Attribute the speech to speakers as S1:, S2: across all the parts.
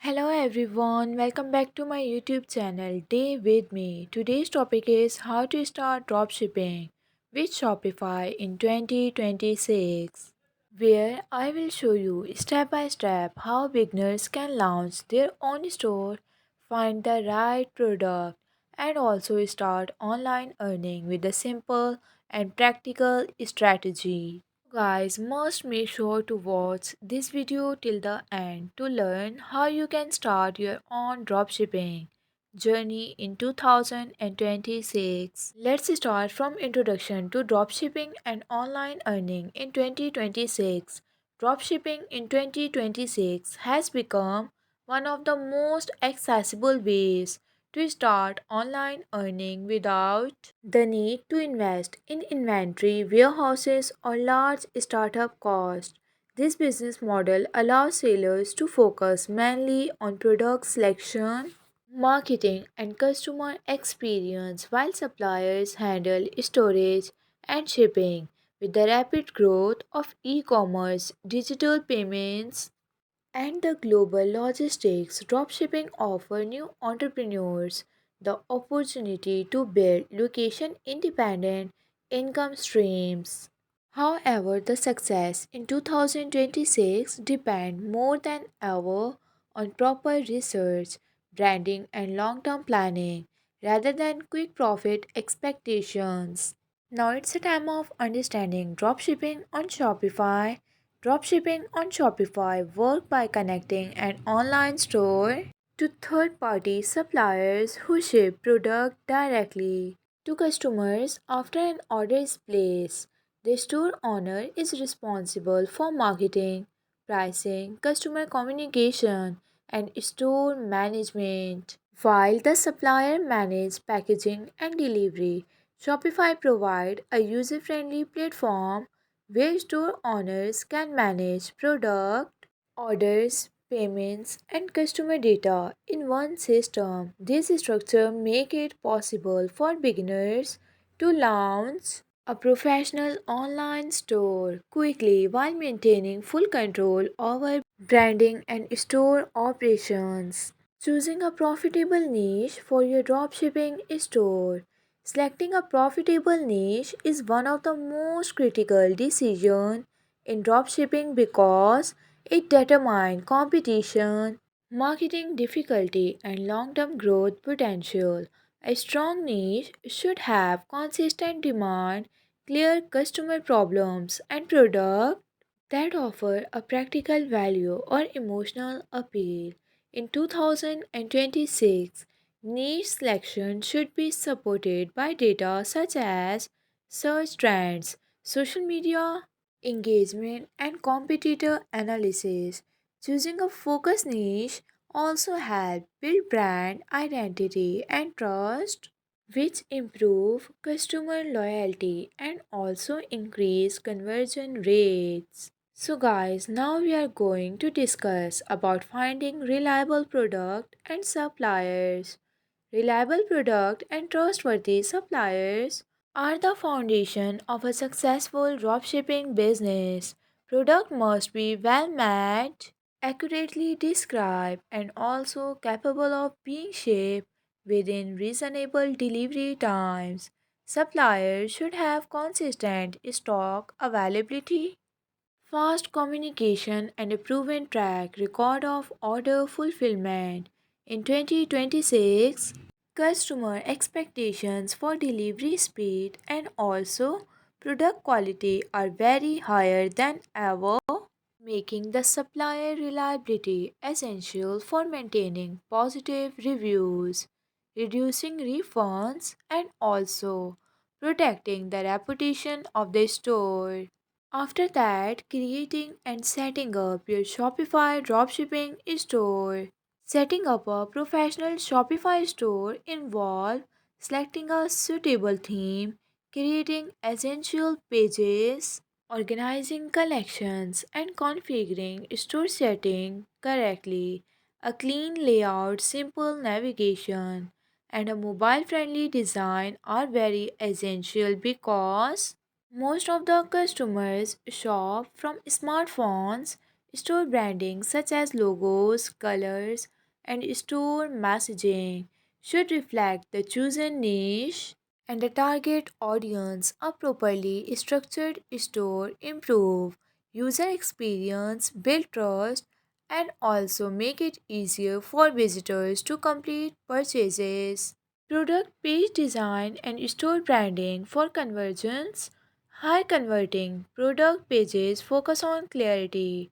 S1: Hello everyone, welcome back to my YouTube channel Day with me. Today's topic is how to start dropshipping with Shopify in 2026, where I will show you step by step how beginners can launch their own store, find the right product, and also start online earning with a simple and practical strategy. Guys, must make sure to watch this video till the end to learn how you can start your own dropshipping journey in 2026. Let's start from introduction to dropshipping and online earning in 2026. Dropshipping in 2026 has become one of the most accessible ways to start online earning without the need to invest in inventory, warehouses, or large startup costs. This business model allows sellers to focus mainly on product selection, marketing, and customer experience while suppliers handle storage and shipping. With the rapid growth of e commerce, digital payments, and the global logistics, dropshipping offer new entrepreneurs the opportunity to build location independent income streams. However, the success in 2026 depend more than ever on proper research, branding and long-term planning rather than quick profit expectations. Now it's a time of understanding dropshipping on Shopify. Dropshipping on Shopify work by connecting an online store to third-party suppliers who ship product directly to customers after an order is placed. The store owner is responsible for marketing, pricing, customer communication, and store management, while the supplier manages packaging and delivery. Shopify provides a user-friendly platform where store owners can manage product orders, payments, and customer data in one system. This structure makes it possible for beginners to launch a professional online store quickly while maintaining full control over branding and store operations. Choosing a profitable niche for your dropshipping store. Selecting a profitable niche is one of the most critical decisions in dropshipping because it determines competition, marketing difficulty, and long term growth potential. A strong niche should have consistent demand, clear customer problems, and products that offer a practical value or emotional appeal. In 2026, niche selection should be supported by data such as search trends, social media engagement, and competitor analysis. Choosing a focus niche also helps build brand identity and trust, which improve customer loyalty and also increase conversion rates. So guys, now we are going to discuss about finding reliable product and suppliers. Reliable product and trustworthy suppliers are the foundation of a successful dropshipping business. Product must be well made, accurately described, and also capable of being shipped within reasonable delivery times. Suppliers should have consistent stock availability, fast communication, and a proven track record of order fulfillment. In 2026, customer expectations for delivery speed and also product quality are very higher than ever, making the supplier reliability essential for maintaining positive reviews, reducing refunds, and also protecting the reputation of the store. After that, creating and setting up your Shopify dropshipping store. Setting up a professional Shopify store involves selecting a suitable theme, creating essential pages, organizing collections, and configuring store setting correctly. A clean layout, simple navigation, and a mobile friendly design are very essential because most of the customers shop from smartphones. Store branding such as logos, colors, and store messaging should reflect the chosen niche and the target audience. A properly structured store improve user experience, build trust, and also make it easier for visitors to complete purchases. Product page design and store branding for conversions. High converting product pages focus on clarity,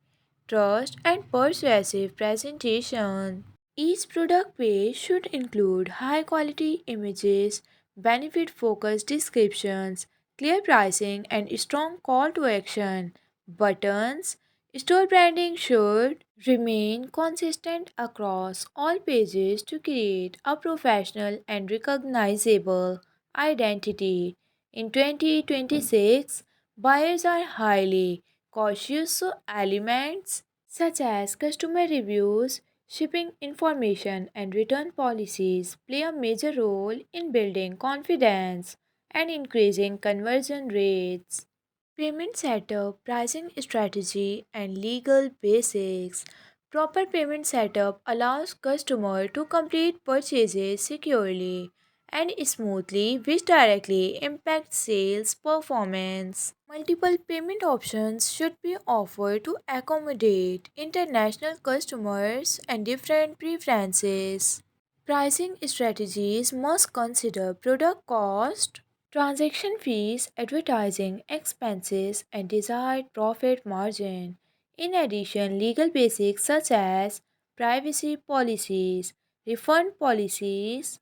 S1: trust, and persuasive presentation. Each product page should include high quality images, benefit focused descriptions, clear pricing, and strong call to action. Buttons. Store branding should remain consistent across all pages to create a professional and recognizable identity. In 2026, buyers are highly cautious, so elements such as customer reviews, shipping information, and return policies play a major role in building confidence and increasing conversion rates. Payment setup, pricing strategy, and legal basics. Proper payment setup allows customer to complete purchases securely and smoothly, which directly impacts sales performance. Multiple payment options should be offered to accommodate international customers and different preferences. Pricing strategies must consider product cost, transaction fees, advertising expenses, and desired profit margin. In addition, legal basics such as privacy policies, refund policies,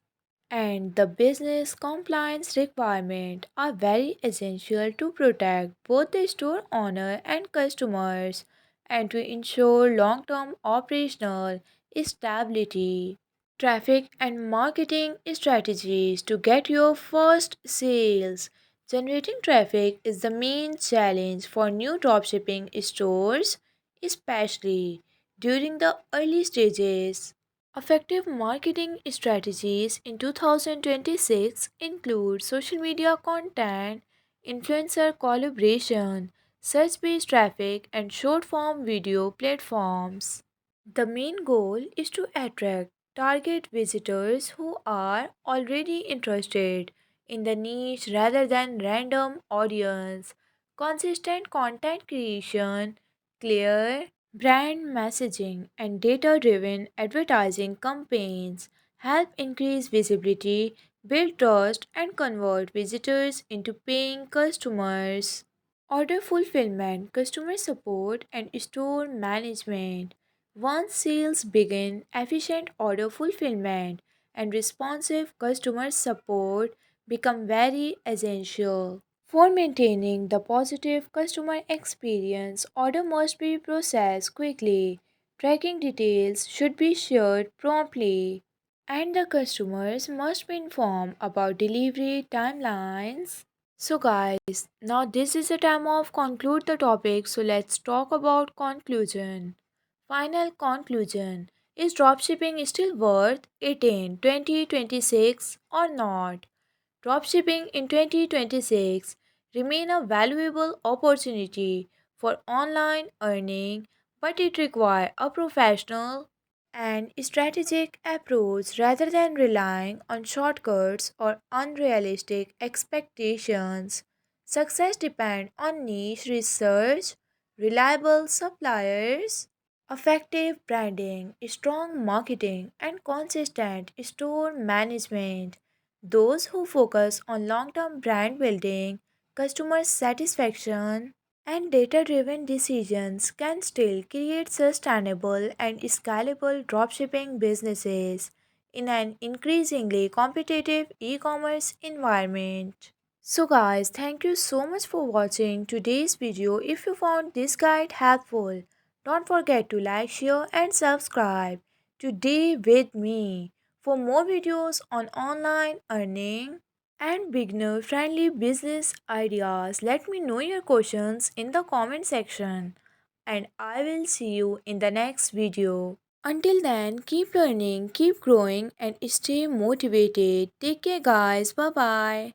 S1: and the business compliance requirement are very essential to protect both the store owner and customers and to ensure long-term operational stability. Traffic and marketing strategies to get your first sales. Generating traffic is the main challenge for new dropshipping stores, especially during the early stages. Effective marketing strategies in 2026 include social media content, influencer collaboration, search based traffic, and short form video platforms. The main goal is to attract target visitors who are already interested in the niche rather than random audience. Consistent content creation, clear brand messaging, and data driven advertising campaigns help increase visibility, build trust, and convert visitors into paying customers. Order fulfillment, customer support, and store management. Once sales begin, efficient order fulfillment and responsive customer support become very essential. For maintaining the positive customer experience, order must be processed quickly. Tracking details should be shared promptly, and the customers must be informed about delivery timelines. So guys, now this is the time of conclude the topic. So let's talk about conclusion. Final conclusion. Is dropshipping still worth it in 2026 or not? Dropshipping in 2026 remain a valuable opportunity for online earning, but it requires a professional and strategic approach rather than relying on shortcuts or unrealistic expectations. Success depends on niche research, reliable suppliers, effective branding, strong marketing, and consistent store management. Those who focus on long term brand building, customer satisfaction, and data driven decisions can still create sustainable and scalable dropshipping businesses in an increasingly competitive e commerce environment. So, guys, thank you so much for watching today's video. If you found this guide helpful, don't forget to like, share, and subscribe today with me for more videos on online earning and beginner friendly business ideas. Let me know your questions in the comment section, and I will see you in the next video. Until then, keep learning, keep growing, and stay motivated. Take care, guys. Bye bye.